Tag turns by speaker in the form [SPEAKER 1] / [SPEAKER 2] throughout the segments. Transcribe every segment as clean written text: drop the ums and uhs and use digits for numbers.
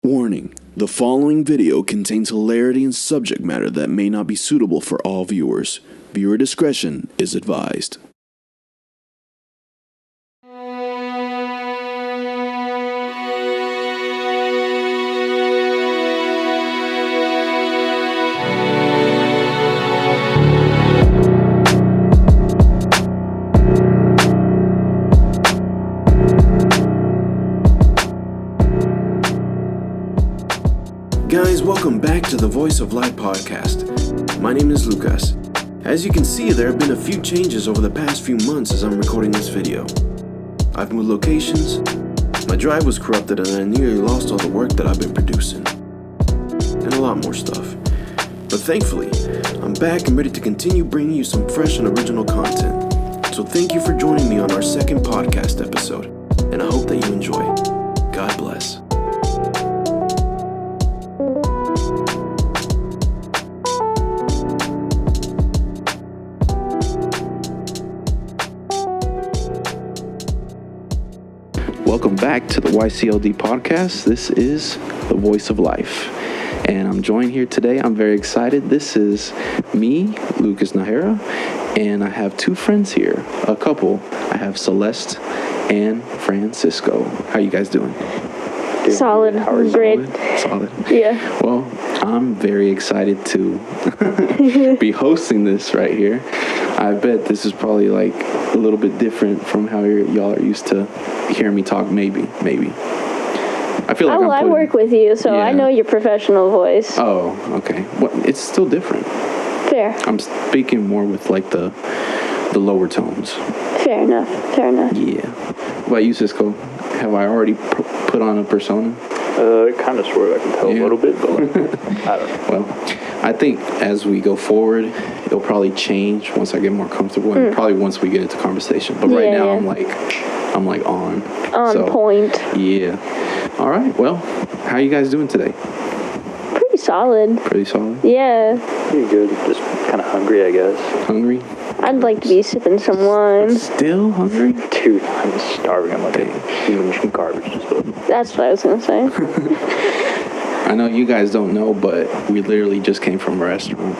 [SPEAKER 1] Warning, the following video contains hilarity and subject matter that may not be suitable for all viewers. Viewer discretion is advised. Guys, welcome back to the Voice of Life podcast. My name is Lucas. As you can see, there have been a few changes over the past few months as I'm recording this video. I've moved locations, my drive was corrupted, and I nearly lost all the work that I've been producing. And a lot more stuff. But thankfully, I'm back and ready to continue bringing you some fresh and original content. So thank you for joining me on our second podcast episode, and I hope that you enjoy. God bless. Welcome back to the YCLD podcast. This is the Voice of Life, and I'm joined here today. I'm very excited. This is me, Lucas Nahara, and I have two friends here, a couple. I have Celeste and Francisco. How you guys doing?
[SPEAKER 2] Solid.
[SPEAKER 1] How are you?
[SPEAKER 2] Great.
[SPEAKER 1] Solid.
[SPEAKER 2] Yeah.
[SPEAKER 1] Well, I'm very excited to be hosting this right here. I bet this is probably like a little bit different from how y'all are used to hearing me talk. Maybe. I feel like
[SPEAKER 2] I work with you, so I know your professional voice.
[SPEAKER 1] Oh, okay. Well, it's still different.
[SPEAKER 2] Fair.
[SPEAKER 1] I'm speaking more with like the lower tones.
[SPEAKER 2] Fair enough.
[SPEAKER 1] Yeah. What about you, Cisco? Have I already put on a persona?
[SPEAKER 3] Kind of sort of. I can tell a little bit, but I don't know.
[SPEAKER 1] Well, I think as we go forward, it'll probably change once I get more comfortable, and probably once we get into conversation. But right now, I'm like on
[SPEAKER 2] point.
[SPEAKER 1] Yeah. All right. Well, how you guys doing today?
[SPEAKER 2] Pretty solid.
[SPEAKER 1] Pretty solid.
[SPEAKER 2] Yeah.
[SPEAKER 3] Pretty good. Just kind of hungry, I guess.
[SPEAKER 1] Hungry?
[SPEAKER 2] I'd like to be sipping some wine.
[SPEAKER 1] Still hungry?
[SPEAKER 3] Dude, I'm starving. I'm like a huge garbage disposal.
[SPEAKER 2] That's what I was gonna say.
[SPEAKER 1] I know you guys don't know, but we literally just came from a restaurant.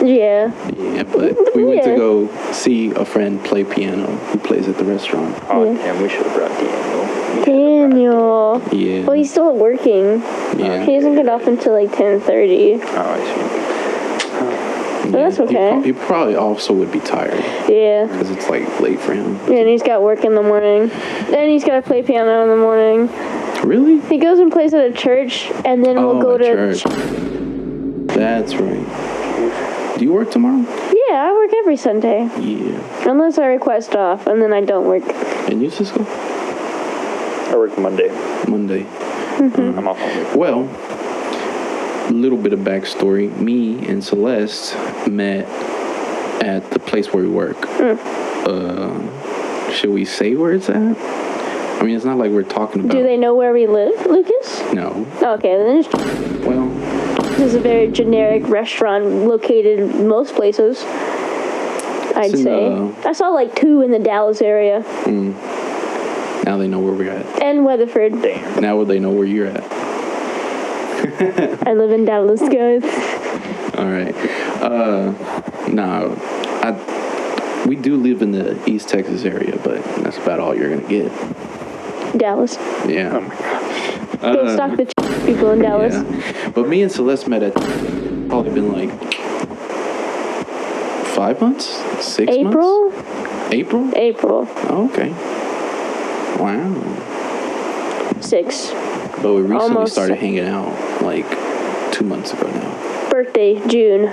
[SPEAKER 2] Yeah.
[SPEAKER 1] Yeah, but we went to go see a friend play piano who plays at the restaurant.
[SPEAKER 3] Oh, damn, we should have brought Daniel.
[SPEAKER 2] Daniel.
[SPEAKER 1] Yeah.
[SPEAKER 2] Well, he's still working.
[SPEAKER 1] Yeah.
[SPEAKER 2] He doesn't get off until like 10:30.
[SPEAKER 3] Oh, I see.
[SPEAKER 2] But that's okay.
[SPEAKER 1] He probably also would be tired.
[SPEAKER 2] Yeah.
[SPEAKER 1] Because it's like late for him.
[SPEAKER 2] And he's got work in the morning. Then he's got to play piano in the morning.
[SPEAKER 1] Really?
[SPEAKER 2] He goes and plays at a church, and then we'll go to
[SPEAKER 1] church. That's right. Do you work tomorrow?
[SPEAKER 2] Yeah, I work every Sunday.
[SPEAKER 1] Yeah.
[SPEAKER 2] Unless I request off, and then I don't work.
[SPEAKER 1] And you, Cisco?
[SPEAKER 3] I work Monday. I'm off on week.
[SPEAKER 1] Well, a little bit of backstory. Me and Celeste met at the place where we work. Should we say where it's at? I mean, it's not like we're talking about...
[SPEAKER 2] Do they know where we live, Lucas?
[SPEAKER 1] No.
[SPEAKER 2] Okay, then it's...
[SPEAKER 1] Well...
[SPEAKER 2] This is a very generic restaurant located in most places, I'd say. I saw like 2 in the Dallas area.
[SPEAKER 1] Now they know where we're at.
[SPEAKER 2] And Weatherford.
[SPEAKER 3] Damn.
[SPEAKER 1] Now they know where you're at.
[SPEAKER 2] I live in Dallas, guys.
[SPEAKER 1] All right. We do live in the East Texas area, but that's about all you're going to get.
[SPEAKER 2] Dallas.
[SPEAKER 1] Yeah.
[SPEAKER 3] Oh my gosh.
[SPEAKER 2] Go stalk the people in Dallas.
[SPEAKER 1] Yeah. But me and Celeste met at probably been like 5 months? 6
[SPEAKER 2] April?
[SPEAKER 1] months? April?
[SPEAKER 2] April.
[SPEAKER 1] Oh, okay. Wow.
[SPEAKER 2] 6.
[SPEAKER 1] But we recently
[SPEAKER 2] Almost.
[SPEAKER 1] started hanging out like 2 months ago now.
[SPEAKER 2] Birthday, June.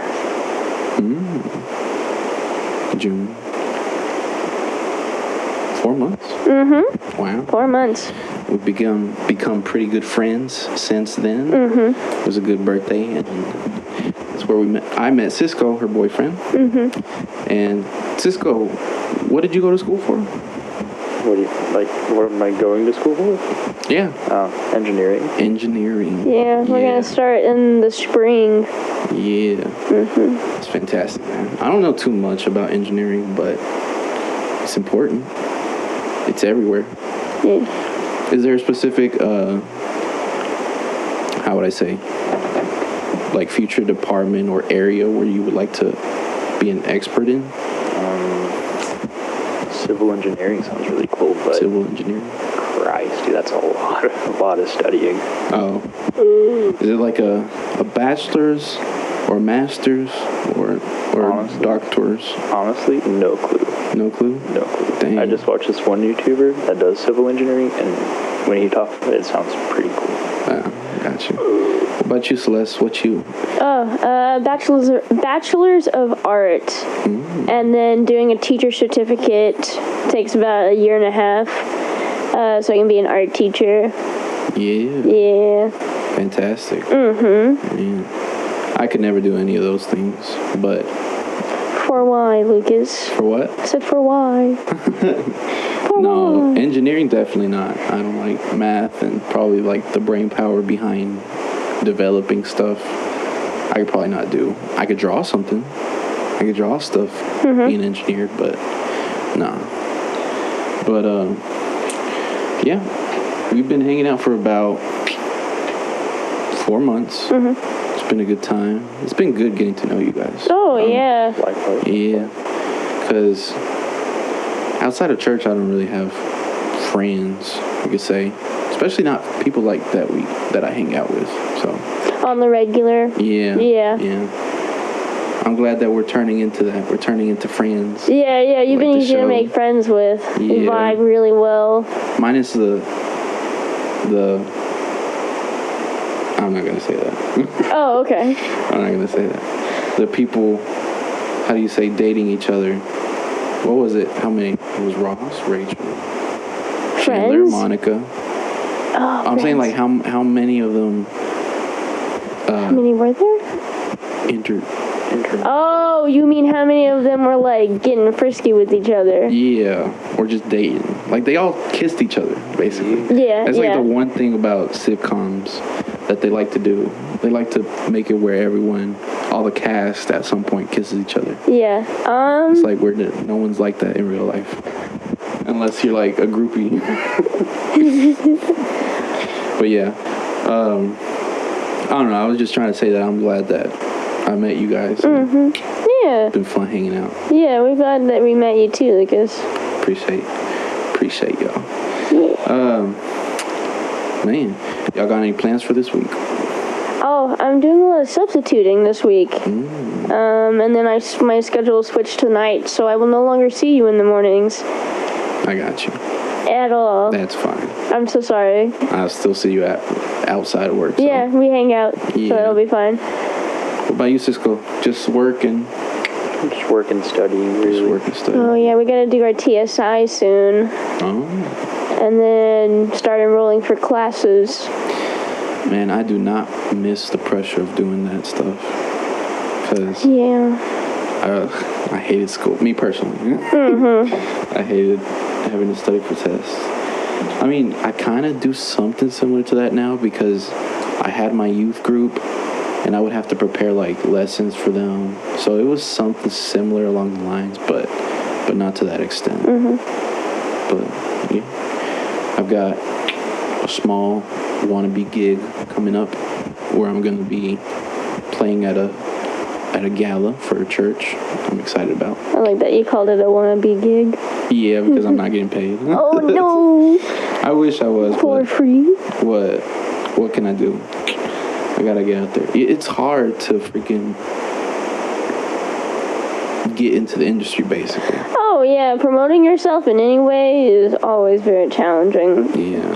[SPEAKER 1] June. 4 months? Wow.
[SPEAKER 2] 4 months.
[SPEAKER 1] We've become pretty good friends since then. It was a good birthday, and that's where we met. I met Cisco, her boyfriend. And Cisco, what did you go to school for?
[SPEAKER 3] What do you, like, what am I going to school for?
[SPEAKER 1] Yeah.
[SPEAKER 3] Engineering.
[SPEAKER 1] Engineering.
[SPEAKER 2] Yeah, we're going to start in the spring.
[SPEAKER 1] Yeah. It's fantastic, man. I don't know too much about engineering, but it's important. It's everywhere.
[SPEAKER 2] Yeah.
[SPEAKER 1] Is there a specific
[SPEAKER 4] how would I say, like future department or area where you would like to be an expert in?
[SPEAKER 3] Civil engineering sounds really cool, but
[SPEAKER 4] Civil engineering?
[SPEAKER 3] Christ, dude, that's a lot of studying.
[SPEAKER 4] Oh. Is it like a bachelor's or master's or
[SPEAKER 3] Honestly,
[SPEAKER 4] doctor's?
[SPEAKER 3] Honestly, no clue.
[SPEAKER 4] No clue?
[SPEAKER 3] No clue.
[SPEAKER 4] Dang.
[SPEAKER 3] I just watched this one YouTuber that does civil engineering, and when he talks about it, it sounds pretty cool.
[SPEAKER 4] Got you. What about you, Celeste? What you?
[SPEAKER 2] Bachelor's of Art, and then doing a teacher certificate takes about a year and a half, so I can be an art teacher.
[SPEAKER 4] Yeah.
[SPEAKER 2] Yeah.
[SPEAKER 4] Fantastic. Man, I could never do any of those things, but...
[SPEAKER 2] For why, Lucas?
[SPEAKER 4] For what?
[SPEAKER 2] I said for why.
[SPEAKER 4] No, engineering definitely not. I don't like math and probably like the brain power behind developing stuff. I could probably not do. I could draw something. I could draw stuff being engineered, but nah. But yeah, we've been hanging out for about 4 months. It's been a good time. It's been good getting to know you guys.
[SPEAKER 2] Oh, yeah.
[SPEAKER 3] Likewise.
[SPEAKER 4] Yeah, because outside of church, I don't really have friends, you could say. Especially not people like that I hang out with. So
[SPEAKER 2] On the regular.
[SPEAKER 4] yeah.
[SPEAKER 2] Yeah.
[SPEAKER 4] I'm glad that we're turning into that. We're turning into friends.
[SPEAKER 2] Yeah, you've
[SPEAKER 4] Like
[SPEAKER 2] been
[SPEAKER 4] the
[SPEAKER 2] easy to
[SPEAKER 4] show.
[SPEAKER 2] make friends with. You
[SPEAKER 4] Yeah.
[SPEAKER 2] vibe really well.
[SPEAKER 4] Minus the I'm not gonna say that.
[SPEAKER 2] Oh, okay.
[SPEAKER 4] I'm not gonna say that. The people, how do you say, dating each other? What was it? How many? It was Ross, Rachel, Chandler,
[SPEAKER 2] Friends?
[SPEAKER 4] Monica.
[SPEAKER 2] Oh,
[SPEAKER 4] I'm saying
[SPEAKER 2] friends.
[SPEAKER 4] like how many of them
[SPEAKER 2] How many were there? Oh, you mean how many of them were like getting frisky with each other?
[SPEAKER 4] Yeah, or just dating. Like they all kissed each other, basically.
[SPEAKER 2] Yeah,
[SPEAKER 4] That's
[SPEAKER 2] yeah.
[SPEAKER 4] like the one thing about sitcoms that they like to do. They like to make it where everyone, all the cast at some point kisses each other.
[SPEAKER 2] Yeah.
[SPEAKER 4] It's like no one's like that in real life. Unless you're like a groupie. But yeah. I don't know. I was just trying to say that I'm glad that I met you guys.
[SPEAKER 2] Yeah.
[SPEAKER 4] It's been fun hanging out.
[SPEAKER 2] Yeah, we're glad that we met you too, Lucas.
[SPEAKER 4] Appreciate y'all.
[SPEAKER 2] Yeah.
[SPEAKER 4] Man, y'all got any plans for this week?
[SPEAKER 2] Oh, I'm doing a lot of substituting this week. And then my schedule switched to night, so I will no longer see you in the mornings.
[SPEAKER 4] I got you.
[SPEAKER 2] At all.
[SPEAKER 4] That's fine.
[SPEAKER 2] I'm so sorry.
[SPEAKER 4] I'll still see you outside of work. So.
[SPEAKER 2] Yeah, we hang out, so that'll be fine.
[SPEAKER 4] What about you, Cisco? Just working?
[SPEAKER 3] Just work and studying, really.
[SPEAKER 4] Just work and study.
[SPEAKER 2] Oh, yeah, we gotta do our TSI soon.
[SPEAKER 4] Oh.
[SPEAKER 2] And then start enrolling for classes.
[SPEAKER 4] Man, I do not miss the pressure of doing that stuff. Because
[SPEAKER 2] Yeah.
[SPEAKER 4] I hated school. Me personally. I hated having to study for tests. I mean, I kind of do something similar to that now because I had my youth group and I would have to prepare like lessons for them. So it was something similar along the lines, but not to that extent. But yeah, I've got a small wannabe gig coming up where I'm going to be playing at a gala for a church. I'm excited about.
[SPEAKER 2] I like that you called it a wannabe gig.
[SPEAKER 4] Yeah, because I'm not getting paid.
[SPEAKER 2] Oh, no.
[SPEAKER 4] I wish I was.
[SPEAKER 2] For free?
[SPEAKER 4] What can I do? I gotta get out there. It's hard to freaking get into the industry, basically.
[SPEAKER 2] Oh, yeah. Promoting yourself in any way is always very challenging.
[SPEAKER 4] Yeah.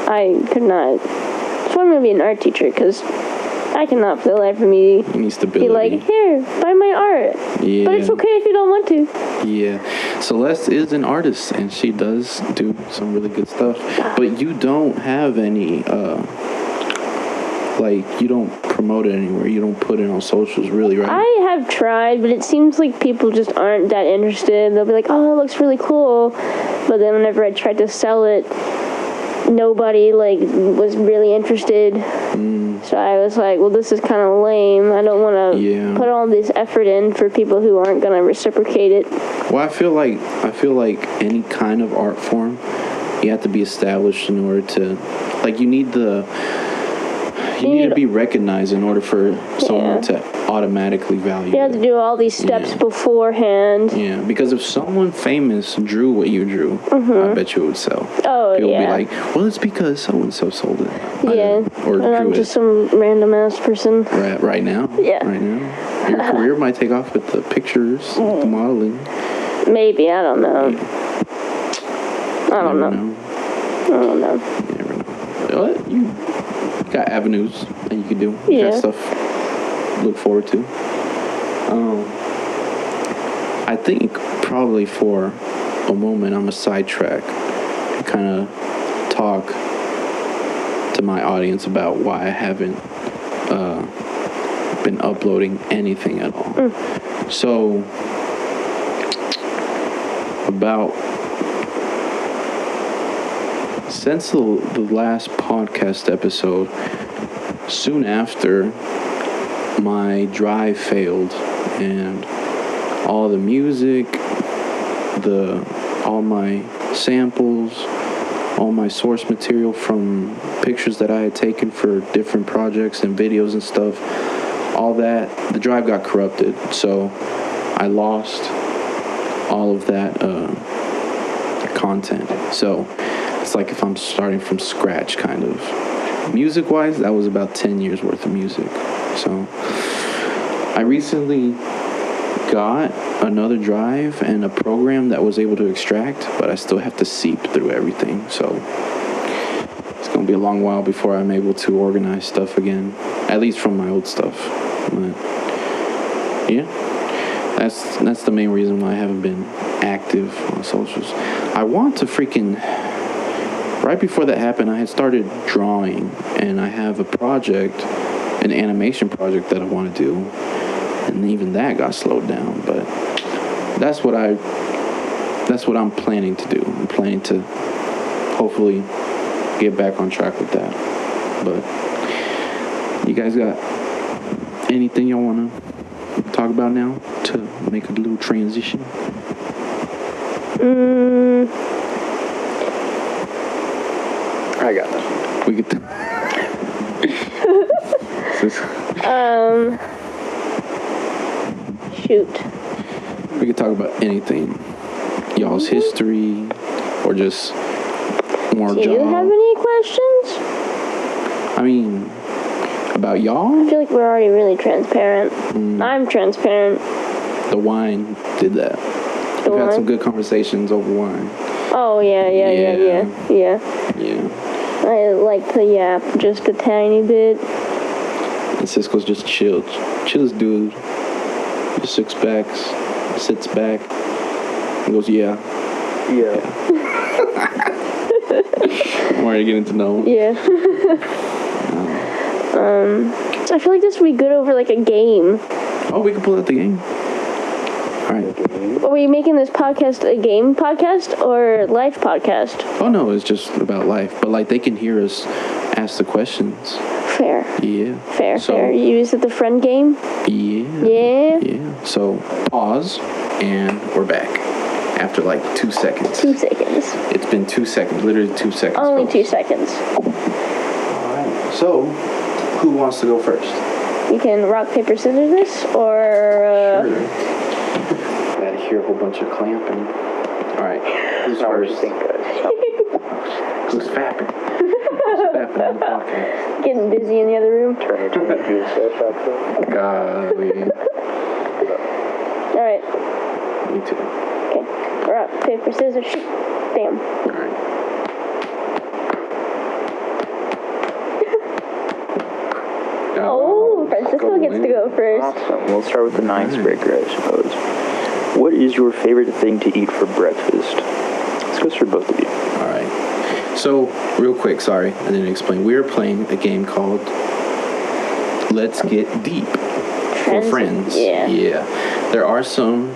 [SPEAKER 2] I could not. That's why I'm going to be an art teacher, because I cannot for the life of me
[SPEAKER 4] You need stability.
[SPEAKER 2] be like, here, buy my art.
[SPEAKER 4] Yeah.
[SPEAKER 2] But it's okay if you don't want to.
[SPEAKER 4] Yeah. Celeste is an artist, and she does do some really good stuff. But you don't have any, you don't promote it anywhere. You don't put it on socials, really, right?
[SPEAKER 2] I have tried, but it seems like people just aren't that interested. They'll be like, oh, that looks really cool. But then whenever I tried to sell it, nobody, was really interested. So I was like, well, this is kind of lame. I don't want to put all this effort in for people who aren't going to reciprocate it.
[SPEAKER 4] Well, I feel like any kind of art form, you have to be established in order to, you You need to be recognized in order for someone to automatically value
[SPEAKER 2] You have to do all these steps beforehand.
[SPEAKER 4] Yeah, because if someone famous drew what you drew, I bet you it would sell.
[SPEAKER 2] Oh,
[SPEAKER 4] People
[SPEAKER 2] yeah.
[SPEAKER 4] would be like, well, it's because so-and-so sold it.
[SPEAKER 2] Yeah.
[SPEAKER 4] Or
[SPEAKER 2] And
[SPEAKER 4] drew
[SPEAKER 2] I'm
[SPEAKER 4] it.
[SPEAKER 2] just some random-ass person.
[SPEAKER 4] Right now?
[SPEAKER 2] Yeah.
[SPEAKER 4] Right now? Your career might take off with the pictures, the modeling.
[SPEAKER 2] Maybe, I don't know. I don't know.
[SPEAKER 4] You never know. What? You got avenues that you can do. You got stuff to look forward to. I think probably for a moment I'm a sidetrack and kind of talk to my audience about why I haven't been uploading anything at all. So since the last podcast episode, soon after my drive failed and all the music, all my samples, all my source material from pictures that I had taken for different projects and videos and stuff, all that, the drive got corrupted. So I lost all of that content. So it's like if I'm starting from scratch, kind of. Music-wise, that was about 10 years worth of music. So I recently got another drive and a program that was able to extract, but I still have to seep through everything. So it's going to be a long while before I'm able to organize stuff again, at least from my old stuff. But yeah, that's the main reason why I haven't been active on socials. I want to right before that happened, I had started drawing, and I have a project, an animation project that I want to do, and even that got slowed down. But that's what I'm planning to do. I'm planning to hopefully get back on track with that. But you guys got anything y'all want to talk about now to make a little transition?
[SPEAKER 3] I got nothing.
[SPEAKER 4] We get
[SPEAKER 2] Shoot.
[SPEAKER 4] We could talk about anything. Y'all's history, or just more
[SPEAKER 2] Do
[SPEAKER 4] job.
[SPEAKER 2] you have any questions?
[SPEAKER 4] I mean, about y'all?
[SPEAKER 2] I feel like we're already really transparent. I'm transparent.
[SPEAKER 4] The wine did that. We've had some good conversations over wine.
[SPEAKER 2] Oh, yeah.
[SPEAKER 4] Yeah.
[SPEAKER 2] I like to yap just a tiny bit.
[SPEAKER 4] And Cisco's just chill. Chillest dude. Just sits back, and goes, yeah. I'm already getting to know him.
[SPEAKER 2] Yeah. I feel like this would be good over like a game.
[SPEAKER 4] Oh, we can pull out the game. All right.
[SPEAKER 2] Are we making this podcast a game podcast or life podcast?
[SPEAKER 4] Oh, no, it's just about life. But, like, they can hear us ask the questions.
[SPEAKER 2] Fair.
[SPEAKER 4] Yeah.
[SPEAKER 2] Fair. You use it the friend game?
[SPEAKER 4] Yeah. So, pause, and we're back. After, like, 2 seconds.
[SPEAKER 2] 2 seconds.
[SPEAKER 4] It's been 2 seconds. Literally 2 seconds.
[SPEAKER 2] Only
[SPEAKER 4] folks.
[SPEAKER 2] 2 seconds.
[SPEAKER 4] All right. So, who wants to go first?
[SPEAKER 2] You can rock, paper, scissors this, or...
[SPEAKER 4] Sure. Gotta hear a whole bunch of clamping. All right. Who's first? Who's fapping? Who's fapping on the podcast?
[SPEAKER 2] Getting busy in the other room.
[SPEAKER 3] Turn it to the juice.
[SPEAKER 4] Golly.
[SPEAKER 2] All right.
[SPEAKER 4] Me too.
[SPEAKER 2] Okay. Rock, paper, scissors, shoot. Bam.
[SPEAKER 4] All right.
[SPEAKER 2] Oh, Francisco gets to go first.
[SPEAKER 3] Awesome. We'll start with the icebreaker, I suppose. What is your favorite thing to eat for breakfast? This goes for both of you.
[SPEAKER 4] All right. So, real quick, sorry, I didn't explain. We're playing a game called Let's Get Deep for Friends.
[SPEAKER 2] Yeah.
[SPEAKER 4] There are some,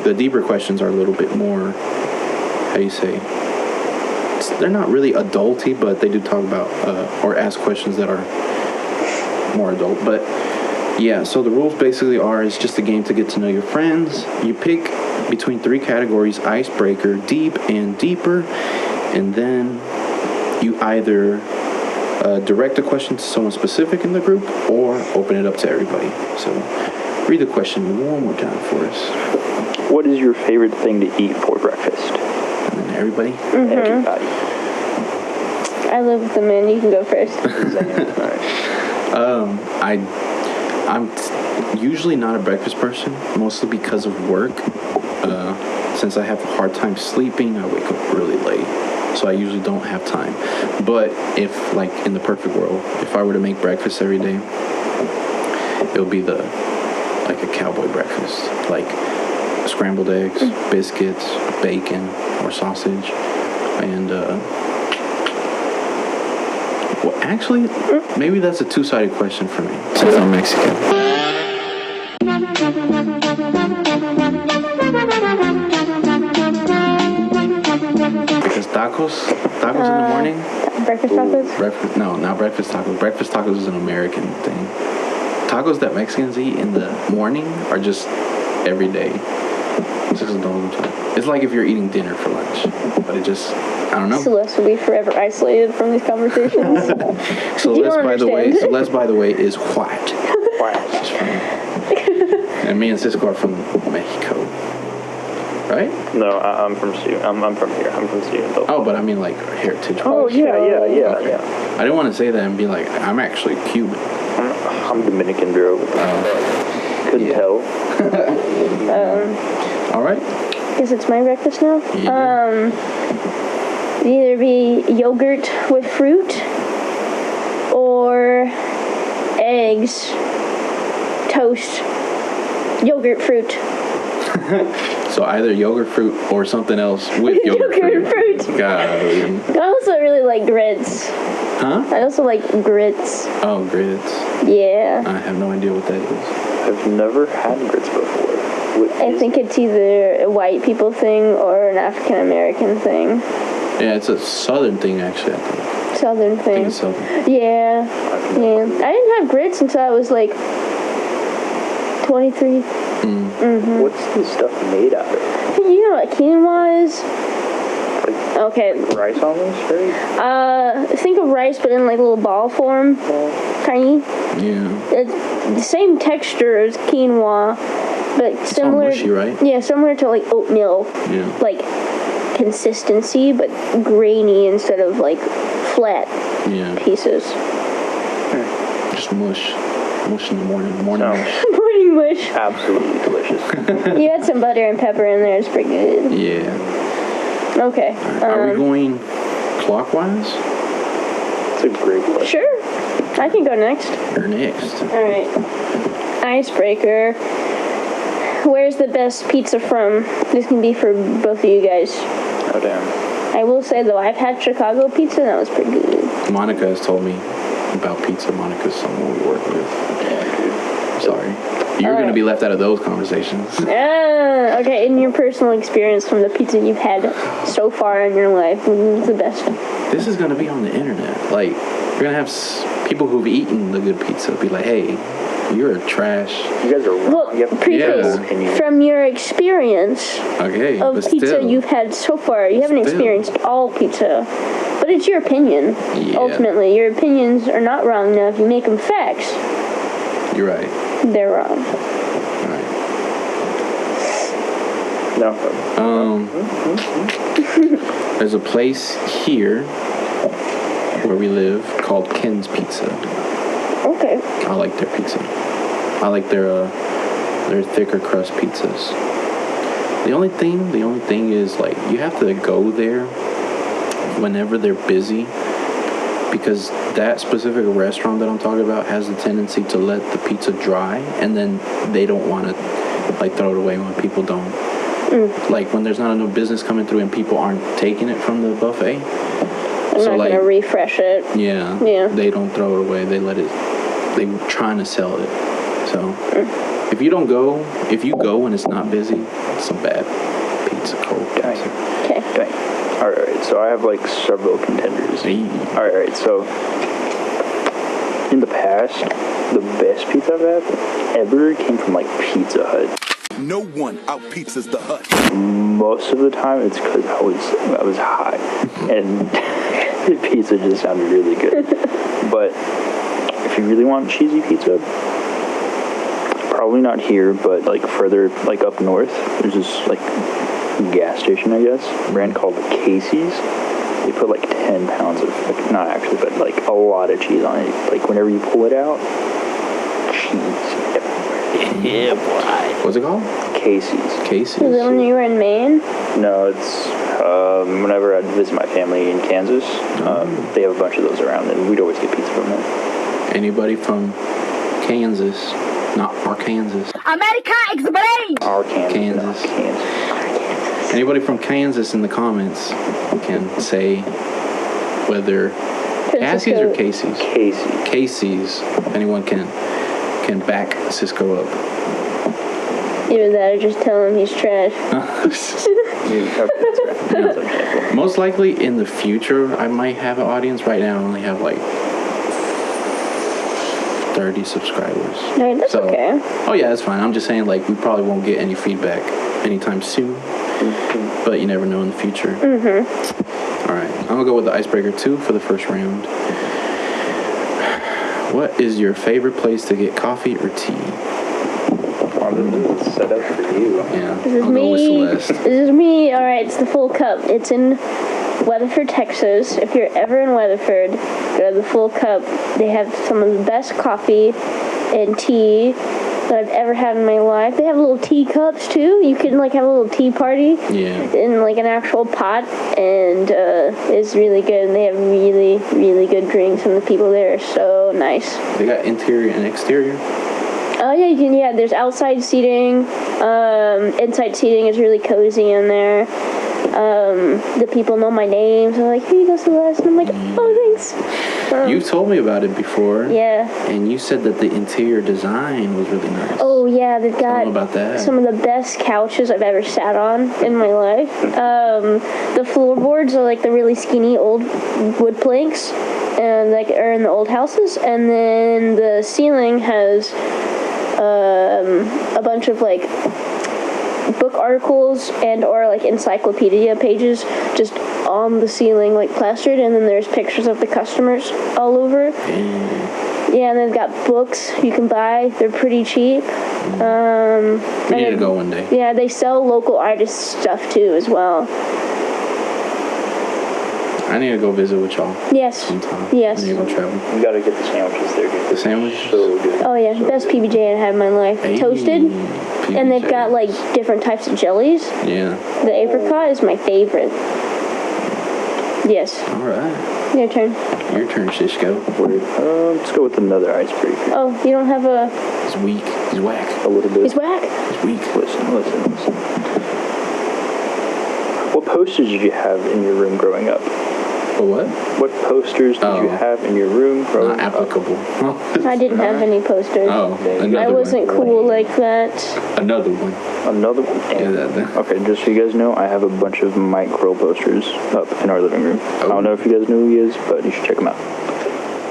[SPEAKER 4] the deeper questions are a little bit more, how do you say, they're not really adulty, but they do talk about, or ask questions that are more adult. But, yeah, so the rules basically are, it's just a game to get to know your friends. You pick between 3 categories: icebreaker, deep, and deeper. And then you either direct the question to someone specific in the group or open it up to everybody. So read the question one more time for us.
[SPEAKER 3] What is your favorite thing to eat for breakfast?
[SPEAKER 4] And then everybody?
[SPEAKER 3] Everybody.
[SPEAKER 2] I live with the man. You can go first.
[SPEAKER 4] I'm usually not a breakfast person, mostly because of work. Since I have a hard time sleeping, I wake up really late, so I usually don't have time. But if, like, in the perfect world, if I were to make breakfast every day, it would be like a cowboy breakfast, like scrambled eggs, biscuits, bacon, or sausage, and well, actually, maybe that's a two-sided question for me, since I'm Mexican. Because tacos in the morning.
[SPEAKER 2] Breakfast tacos?
[SPEAKER 4] No, not breakfast tacos. Breakfast tacos is an American thing. Tacos that Mexicans eat in the morning are just every day. It's like if you're eating dinner for lunch, but it just, I don't know.
[SPEAKER 2] Celeste will be forever isolated from these conversations.
[SPEAKER 4] Celeste, by the way, is white. She's from, and me and Cisco are from Mexico. Right?
[SPEAKER 3] No, I'm from Stephen. I'm from here. I'm from Stephenville.
[SPEAKER 4] Oh, but I mean like heritage.
[SPEAKER 3] Oh, yeah.
[SPEAKER 4] Okay. I didn't want to say that and be like, I'm actually Cuban.
[SPEAKER 3] I'm Dominican, bro. Couldn't tell.
[SPEAKER 4] All right.
[SPEAKER 2] Guess it's my breakfast now.
[SPEAKER 4] Yeah.
[SPEAKER 2] Either be yogurt with fruit or eggs, toast, yogurt, fruit.
[SPEAKER 4] So either yogurt fruit or something else with yogurt fruit. God.
[SPEAKER 2] I also really like grits.
[SPEAKER 4] Huh?
[SPEAKER 2] I also like grits.
[SPEAKER 4] Oh, grits.
[SPEAKER 2] Yeah.
[SPEAKER 4] I have no idea what that is.
[SPEAKER 3] I've never had grits before.
[SPEAKER 2] I think it's either a white people thing or an African American thing.
[SPEAKER 4] Yeah, it's a southern thing, actually, I think.
[SPEAKER 2] Southern thing.
[SPEAKER 4] I think it's southern.
[SPEAKER 2] Yeah. I didn't have grits until I was like 23.
[SPEAKER 3] What's this stuff made out of?
[SPEAKER 2] You know what quinoa is? Okay.
[SPEAKER 3] Like rice almost, right?
[SPEAKER 2] Think of rice, but in like little ball form. Tiny.
[SPEAKER 4] Yeah.
[SPEAKER 2] It's the same texture as quinoa, but similar.
[SPEAKER 4] It's all mushy, right?
[SPEAKER 2] Yeah, similar to like oatmeal.
[SPEAKER 4] Yeah.
[SPEAKER 2] Like consistency, but grainy instead of like flat pieces.
[SPEAKER 4] Just mush. Mush in the morning. Morning mush.
[SPEAKER 2] Morning mush.
[SPEAKER 3] Absolutely delicious.
[SPEAKER 2] You add some butter and pepper in there, it's pretty good.
[SPEAKER 4] Yeah.
[SPEAKER 2] Okay.
[SPEAKER 4] Are we going clockwise?
[SPEAKER 3] It's a great question.
[SPEAKER 2] Sure. I can go next.
[SPEAKER 4] You're next.
[SPEAKER 2] Alright. Icebreaker. Where's the best pizza from? This can be for both of you guys.
[SPEAKER 3] Oh, damn.
[SPEAKER 2] I will say, though, I've had Chicago pizza, and that was pretty good.
[SPEAKER 4] Monica has told me about pizza. Monica's someone we work with. Sorry. You're going to be left out of those conversations.
[SPEAKER 2] Okay, in your personal experience from the pizza you've had so far in your life, what's the best?
[SPEAKER 4] This is going to be on the internet. Like, you're going to have people who've eaten the good pizza be like, hey, you're trash.
[SPEAKER 3] You guys are wrong.
[SPEAKER 2] Well,
[SPEAKER 3] You have
[SPEAKER 2] preface, from your experience
[SPEAKER 4] of
[SPEAKER 2] pizza
[SPEAKER 4] still,
[SPEAKER 2] you've had so far, you haven't experienced all pizza. But it's your opinion.
[SPEAKER 4] Yeah.
[SPEAKER 2] Ultimately, your opinions are not wrong now if you make them facts.
[SPEAKER 4] You're right.
[SPEAKER 2] They're wrong.
[SPEAKER 4] All right.
[SPEAKER 3] No.
[SPEAKER 4] There's a place here where we live called Ken's Pizza.
[SPEAKER 2] Okay.
[SPEAKER 4] I like their pizza. I like their thicker crust pizzas. The only thing is, like, you have to go there whenever they're busy, because that specific restaurant that I'm talking about has the tendency to let the pizza dry, and then they don't want to like throw it away when people don't. Like when there's not enough business coming through and people aren't taking it from the buffet.
[SPEAKER 2] I'm not gonna refresh it.
[SPEAKER 4] Yeah. They don't throw it away. They let it. They're trying to sell it. So if you go when it's not busy, it's some bad pizza, cold pizza.
[SPEAKER 2] Okay.
[SPEAKER 3] All right, so I have like several contenders.
[SPEAKER 4] Hey.
[SPEAKER 3] All right, so in the past, the best pizza I've had ever came from like Pizza Hut.
[SPEAKER 5] No one out pizzas the Hut.
[SPEAKER 3] Most of the time, it's because I was high, and Pizza just sounded really good. But if you really want cheesy pizza, probably not here, but like further, like up north, there's this like gas station, I guess, brand called Casey's. They put like 10 pounds of, like, not actually, but like a lot of cheese on it. Like whenever you pull it out, cheese everywhere. Yeah, boy.
[SPEAKER 4] What's it called?
[SPEAKER 3] Casey's.
[SPEAKER 4] Casey's.
[SPEAKER 2] Is it when you were in Maine?
[SPEAKER 3] No, it's whenever I'd visit my family in Kansas, they have a bunch of those around, and we'd always get pizza from them.
[SPEAKER 4] Anybody from Kansas, not Arkansas.
[SPEAKER 5] America explain!
[SPEAKER 3] Arkansas.
[SPEAKER 4] Kansas.
[SPEAKER 3] No, Kansas.
[SPEAKER 4] Anybody from Kansas in the comments can say whether Cassie's or Casey's.
[SPEAKER 3] Casey.
[SPEAKER 4] Casey's. If anyone can back Cisco up.
[SPEAKER 2] Either that or just tell him he's trash.
[SPEAKER 3] That's okay.
[SPEAKER 4] Most likely in the future, I might have an audience. Right now, I only have like 30 subscribers.
[SPEAKER 2] No, that's okay.
[SPEAKER 4] Oh yeah, that's fine. I'm just saying, like, we probably won't get any feedback anytime soon. But you never know in the future. All right, I'm gonna go with the icebreaker 2 for the first round. What is your favorite place to get coffee or tea?
[SPEAKER 3] Set up for you.
[SPEAKER 4] Yeah,
[SPEAKER 2] This is
[SPEAKER 4] I'll go with
[SPEAKER 2] me.
[SPEAKER 4] Celeste.
[SPEAKER 2] This is me. All right, it's the full cup. It's in Weatherford, Texas. If you're ever in Weatherford, go to the Full Cup. They have some of the best coffee and tea that I've ever had in my life. They have little tea cups too. You can like have a little tea party
[SPEAKER 4] Yeah.
[SPEAKER 2] in like an actual pot, and it's really good. And they have really, really good drinks, and the people there are so nice.
[SPEAKER 4] They got interior and exterior.
[SPEAKER 2] Oh yeah, you can. Yeah, there's outside seating. Inside seating is really cozy in there. The people know my name, so they're like, "Here you go, Celeste," and I'm like, "Oh, thanks."
[SPEAKER 4] You've told me about it before.
[SPEAKER 2] Yeah.
[SPEAKER 4] And you said that the interior design was really nice.
[SPEAKER 2] Oh yeah, they've got
[SPEAKER 4] Tell me about that.
[SPEAKER 2] some of the best couches I've ever sat on in my life. The floorboards are like the really skinny old wood planks, and like are in the old houses, and then the ceiling has a bunch of like book articles and or like encyclopedia pages just on the ceiling, like plastered, and then there's pictures of the customers all over. Yeah, and they've got books you can buy. They're pretty cheap.
[SPEAKER 4] We need to go one day.
[SPEAKER 2] Yeah, they sell local artist stuff too as well.
[SPEAKER 4] I need to go visit with y'all
[SPEAKER 2] Yes.
[SPEAKER 4] sometime.
[SPEAKER 2] Yes.
[SPEAKER 4] I need to go travel.
[SPEAKER 3] You gotta get the sandwiches there, dude.
[SPEAKER 4] The sandwiches?
[SPEAKER 3] So good.
[SPEAKER 2] Oh yeah, best PBJ I've had in my life.
[SPEAKER 4] Hey,
[SPEAKER 2] Toasted, and they've got
[SPEAKER 4] PBJ.
[SPEAKER 2] like different types of jellies.
[SPEAKER 4] Yeah.
[SPEAKER 2] The apricot is my favorite. Yes.
[SPEAKER 4] All right.
[SPEAKER 2] Your turn.
[SPEAKER 4] Your turn, Cisco.
[SPEAKER 3] Word. Let's go with another icebreaker.
[SPEAKER 2] Oh, you don't have a...
[SPEAKER 4] He's weak. He's whack.
[SPEAKER 3] A little bit.
[SPEAKER 2] He's whack.
[SPEAKER 4] He's weak.
[SPEAKER 3] Listen. What posters did you have in your room growing up?
[SPEAKER 4] For what?
[SPEAKER 3] What posters did you have in your room growing
[SPEAKER 4] Not
[SPEAKER 3] up?
[SPEAKER 4] applicable.
[SPEAKER 2] I didn't have any posters.
[SPEAKER 4] Oh, another
[SPEAKER 2] I wasn't
[SPEAKER 4] one.
[SPEAKER 2] cool like that.
[SPEAKER 4] Another one.
[SPEAKER 3] Another one.
[SPEAKER 4] Yeah, that.
[SPEAKER 3] Okay, just so you guys know, I have a bunch of Mike Kroll posters up in our living room. I don't know if you guys know who he is, but you should check him out.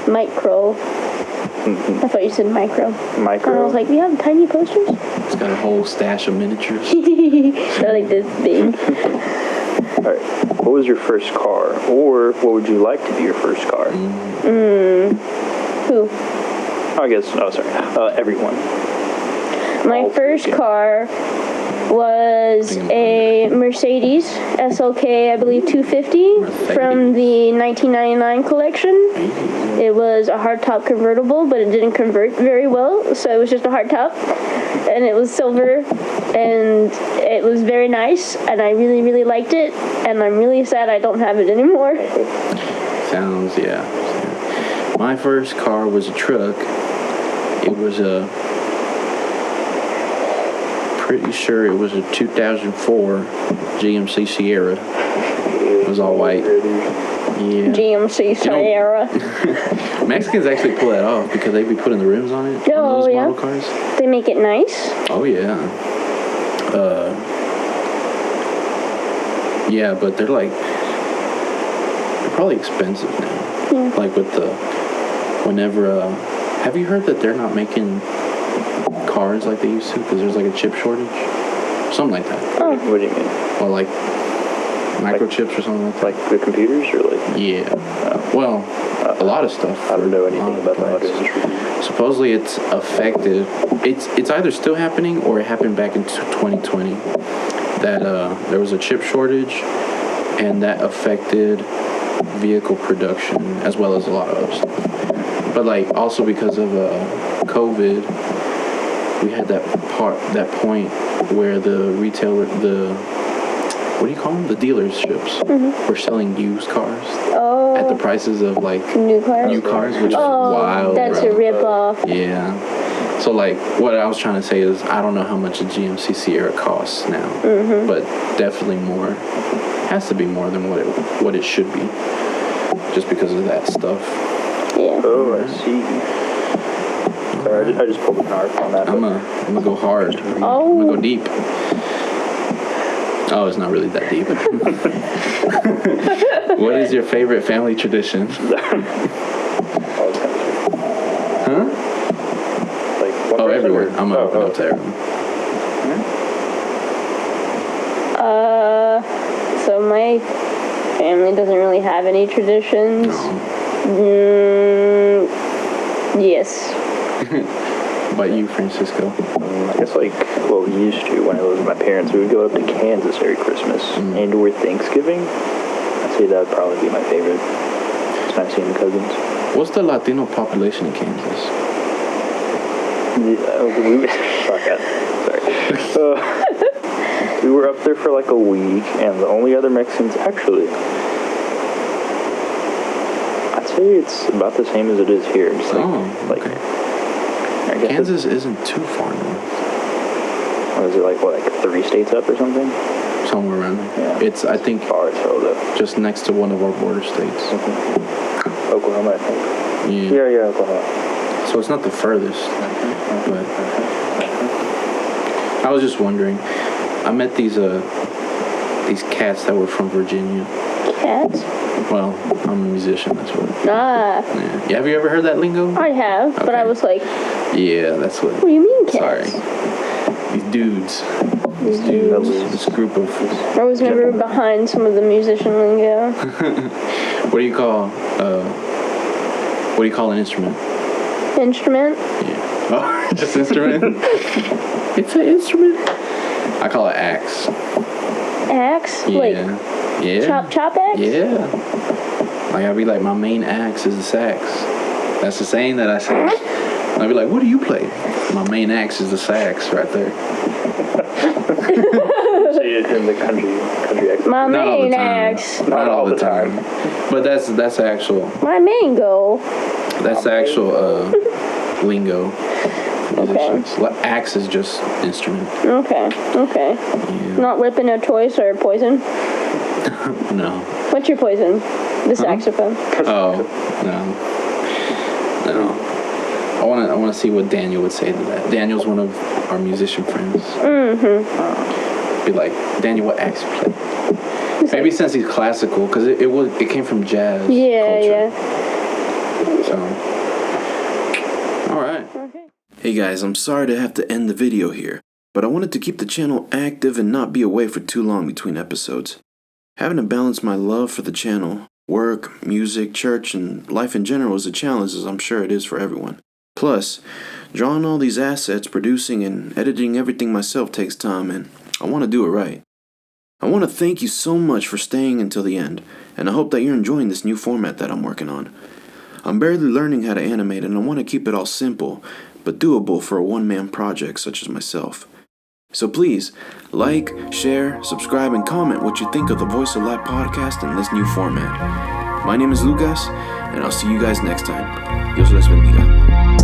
[SPEAKER 2] Micro. I thought you said micro.
[SPEAKER 3] Mike
[SPEAKER 2] And I was
[SPEAKER 3] Kroll.
[SPEAKER 2] like, you have tiny posters?
[SPEAKER 4] He's got a whole stash of miniatures.
[SPEAKER 2] They're like this big.
[SPEAKER 3] Alright, what was your first car? Or what would you like to be your first car?
[SPEAKER 2] Who?
[SPEAKER 3] I guess, everyone.
[SPEAKER 2] My first car was a Mercedes SLK, I believe 250 from the 1999 collection. It was a hardtop convertible, but it didn't convert very well, so it was just a hardtop. And it was silver, and it was very nice, and I really, really liked it, and I'm really sad I don't have it anymore.
[SPEAKER 4] Sounds, yeah. My first car was a truck. It was pretty sure it was a 2004 GMC Sierra. It was all white. Yeah.
[SPEAKER 2] GMC Sierra.
[SPEAKER 4] Mexicans actually pull that off because they be putting the rims on it.
[SPEAKER 2] Oh,
[SPEAKER 4] on those
[SPEAKER 2] yeah.
[SPEAKER 4] model cars.
[SPEAKER 2] They make it nice.
[SPEAKER 4] Oh yeah. Yeah, but they're probably expensive now.
[SPEAKER 2] Yeah.
[SPEAKER 4] Like with whenever have you heard that they're not making cars like they used to because there's like a chip shortage? Something like that.
[SPEAKER 3] What do you mean?
[SPEAKER 4] Well, like microchips or something like that.
[SPEAKER 3] Like the computers, or like?
[SPEAKER 4] Yeah. Well, a lot of stuff.
[SPEAKER 3] I don't know anything about the auto industry.
[SPEAKER 4] Supposedly it's affected. It's either still happening or it happened back in 2020 that there was a chip shortage and that affected vehicle production as well as a lot of other stuff. But like also because of COVID, we had that point where the retailer, what do you call them? The dealerships were selling used cars at the prices of like
[SPEAKER 2] New cars,
[SPEAKER 4] which is wild.
[SPEAKER 2] That's
[SPEAKER 4] bro.
[SPEAKER 2] a ripoff.
[SPEAKER 4] Yeah. So like what I was trying to say is I don't know how much a GMC Sierra costs now, but definitely more. Has to be more than what it should be, just because of that stuff.
[SPEAKER 2] Yeah.
[SPEAKER 3] Oh, I see. Sorry, I just pulled an arc on that.
[SPEAKER 4] I'm gonna go hard. I'm gonna go deep. Oh, it's not really that deep. What is your favorite family tradition? Huh?
[SPEAKER 3] Like one person
[SPEAKER 4] everywhere.
[SPEAKER 3] or-
[SPEAKER 4] I'm gonna open up to everyone.
[SPEAKER 2] So my family doesn't really have any traditions. Yes.
[SPEAKER 3] But
[SPEAKER 4] you, Francisco?
[SPEAKER 3] I guess like what we used to when I lived with my parents, we would go up to Kansas every Christmas and or Thanksgiving. I'd say that would probably be my favorite. It's nice seeing the cousins.
[SPEAKER 4] What's the Latino population in Kansas?
[SPEAKER 3] Sorry. We were up there for like a week, and the only other Mexicans, actually, I'd say it's about the same as it is here. Just like,
[SPEAKER 4] okay.
[SPEAKER 3] I guess
[SPEAKER 4] Kansas isn't too far north.
[SPEAKER 3] What is it, like 3 states up or something?
[SPEAKER 4] Somewhere around there.
[SPEAKER 3] Yeah.
[SPEAKER 4] It's, I think,
[SPEAKER 3] Far as hell, though.
[SPEAKER 4] just next to one of our border states.
[SPEAKER 3] Oklahoma, I think. Yeah, Oklahoma.
[SPEAKER 4] So it's not the furthest. But I was just wondering. I met these cats that were from Virginia.
[SPEAKER 2] Cats?
[SPEAKER 4] Well, I'm a musician, that's what.
[SPEAKER 2] Ah.
[SPEAKER 4] Yeah. Have you ever heard that lingo?
[SPEAKER 2] I have, but I was like,
[SPEAKER 4] yeah, that's what.
[SPEAKER 2] What do you mean cats?
[SPEAKER 4] Sorry. These dudes.
[SPEAKER 2] These dudes.
[SPEAKER 4] This group of.
[SPEAKER 2] I was never behind some of the musician lingo.
[SPEAKER 4] What do you call an instrument?
[SPEAKER 2] Instrument?
[SPEAKER 4] Yeah. Oh, just instrument? It's an instrument. I call it axe.
[SPEAKER 2] Axe?
[SPEAKER 4] Yeah.
[SPEAKER 2] Like, chop axe?
[SPEAKER 4] Yeah. Like, I'll be like, my main axe is the sax. That's the saying that I say. I'll be like, what do you play? My main axe is the sax right there.
[SPEAKER 3] So you're in the country accent.
[SPEAKER 2] My
[SPEAKER 4] Not all the
[SPEAKER 2] main
[SPEAKER 4] time.
[SPEAKER 2] axe.
[SPEAKER 4] Not all the time. But that's actual.
[SPEAKER 2] My main goal.
[SPEAKER 4] That's actual lingo.
[SPEAKER 2] Okay.
[SPEAKER 4] Axe is just instrument.
[SPEAKER 2] Okay.
[SPEAKER 4] Yeah.
[SPEAKER 2] Not whipping a choice or poison?
[SPEAKER 4] No.
[SPEAKER 2] What's your poison? The saxophone.
[SPEAKER 4] Oh, no. I want to see what Daniel would say to that. Daniel's one of our musician friends. Be like, Daniel, what axe you play? Maybe since he's classical, because it came from jazz culture.
[SPEAKER 2] Yeah.
[SPEAKER 1] So, alright. Hey guys, I'm sorry to have to end the video here, but I wanted to keep the channel active and not be away for too long between episodes. Having to balance my love for the channel, work, music, church, and life in general is a challenge, as I'm sure it is for everyone. Plus, drawing all these assets, producing and editing everything myself takes time, and I want to do it right. I want to thank you so much for staying until the end, and I hope that you're enjoying this new format that I'm working on. I'm barely learning how to animate, and I want to keep it all simple, but doable for a one-man project such as myself. So please, like, share, subscribe, and comment what you think of the Voice of Life podcast in this new format. My name is Lucas, and I'll see you guys next time. Dios les bendiga.